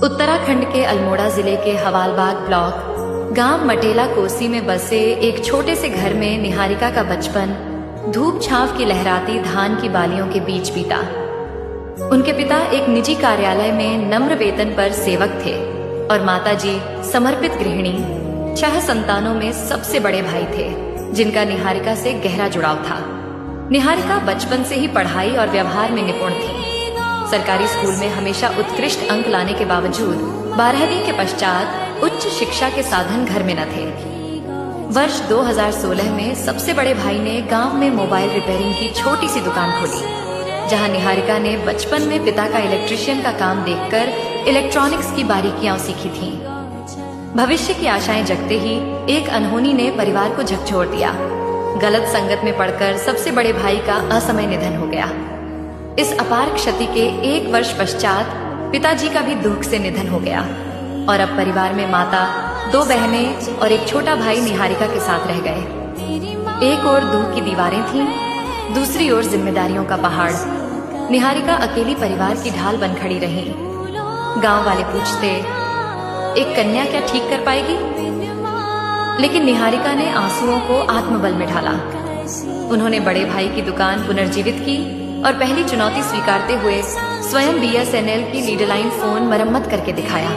उत्तराखंड के अल्मोड़ा जिले के हवालबाग ब्लॉक गांव मटेला कोसी में बसे एक छोटे से घर में निहारिका का बचपन धूप छांव की लहराती धान की बालियों के बीच बीता। उनके पिता एक निजी कार्यालय में नम्र वेतन पर सेवक थे और माताजी समर्पित गृहिणी। 6 संतानों में सबसे बड़े भाई थे जिनका निहारिका से गहरा जुड़ाव था। निहारिका बचपन से ही पढ़ाई और व्यवहार में निपुण थी। सरकारी स्कूल में हमेशा उत्कृष्ट अंक लाने के बावजूद 12वीं के पश्चात उच्च शिक्षा के साधन घर में न थे। वर्ष 2016 में सबसे बड़े भाई ने गांव में मोबाइल रिपेयरिंग की छोटी सी दुकान खोली, जहां निहारिका ने बचपन में पिता का इलेक्ट्रीशियन का काम देखकर इलेक्ट्रॉनिक्स की बारीकियां सीखी थीं। भविष्य की आशाएं जगते ही एक अनहोनी ने परिवार को झकझोर दिया। गलत संगत में पड़कर सबसे बड़े भाई का असमय निधन हो गया। इस अपार क्षति के 1 वर्ष पश्चात पिताजी का भी दुख से निधन हो गया और अब परिवार में माता, 2 बहनें और एक छोटा भाई निहारिका के साथ रह गए। एक ओर दूर की दीवारें थीं, दूसरी ओर जिम्मेदारियों का पहाड़। निहारिका अकेली परिवार की ढाल बन खड़ी रही। गांव वाले पूछते, एक कन्या क्या ठीक कर पाएगी? लेकिन निहारिका ने आंसुओं को आत्मबल में ढाला। उन्होंने बड़े भाई की दुकान पुनर्जीवित की और पहली चुनौती स्वीकारते हुए स्वयं BSNL की लीडलाइन फोन मरम्मत करके दिखाया।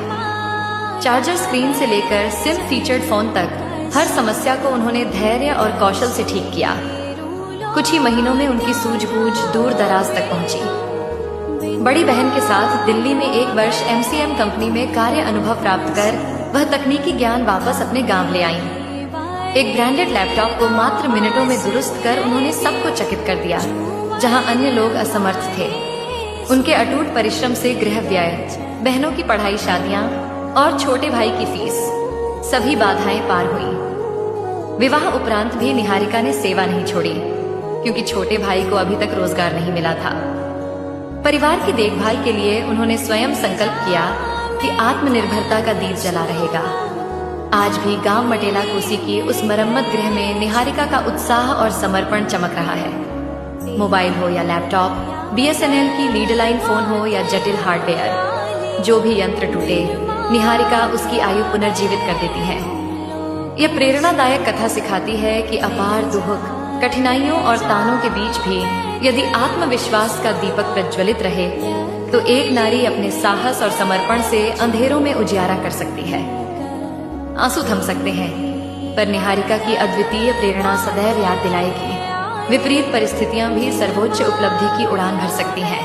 चार्जर स्क्रीन से लेकर सिम फीचर्ड फोन तक हर समस्या को उन्होंने धैर्य और कौशल से ठीक किया। कुछ ही महीनों में उनकी सूझबूझ दूर दराज तक पहुंची। बड़ी बहन के साथ दिल्ली में 1 वर्ष MCM कंपनी में कार्य अनुभव प्राप्त कर वह तकनीकी ज्ञान वापस अपने गांव ले आईं। एक ब्रांडेड लैपटॉप को मात्र मिनटों में दुरुस्त कर उन्होंने सबको चकित कर दिया, जहां अन्य लोग असमर्थ थे। उनके अटूट परिश्रम से गृह व्यय, बहनों की पढ़ाई, शादियां और छोटे भाई की फीस, सभी बाधाएं पार हुई। विवाह उपरांत भी निहारिका ने सेवा नहीं छोड़ी, क्योंकि छोटे भाई को अभी तक रोजगार नहीं मिला था। परिवार की देखभाल के लिए उन्होंने स्वयं संकल्प किया कि आत्मनिर्भरता का दीप जला रहेगा। आज भी गांव मटेला कोसी की उस मरम्मत गृह में निहारिका का उत्साह और समर्पण चमक रहा है। मोबाइल हो या लैपटॉप, BSNL की लीडलाइन फोन हो या जटिल हार्डवेयर, जो भी यंत्र टूटे, निहारिका उसकी आयु पुनर्जीवित कर देती है। यह प्रेरणादायक कथा सिखाती है कि अपार दुख, कठिनाइयों और तानों के बीच भी यदि आत्मविश्वास का दीपक प्रज्वलित रहे तो एक नारी अपने साहस और समर्पण से अंधेरों में उजियारा कर सकती है। आंसू थम सकते हैं, पर निहारिका की अद्वितीय प्रेरणा सदैव याद दिलाएगी। विपरीत परिस्थितियां भी सर्वोच्च उपलब्धि की उड़ान भर सकती हैं।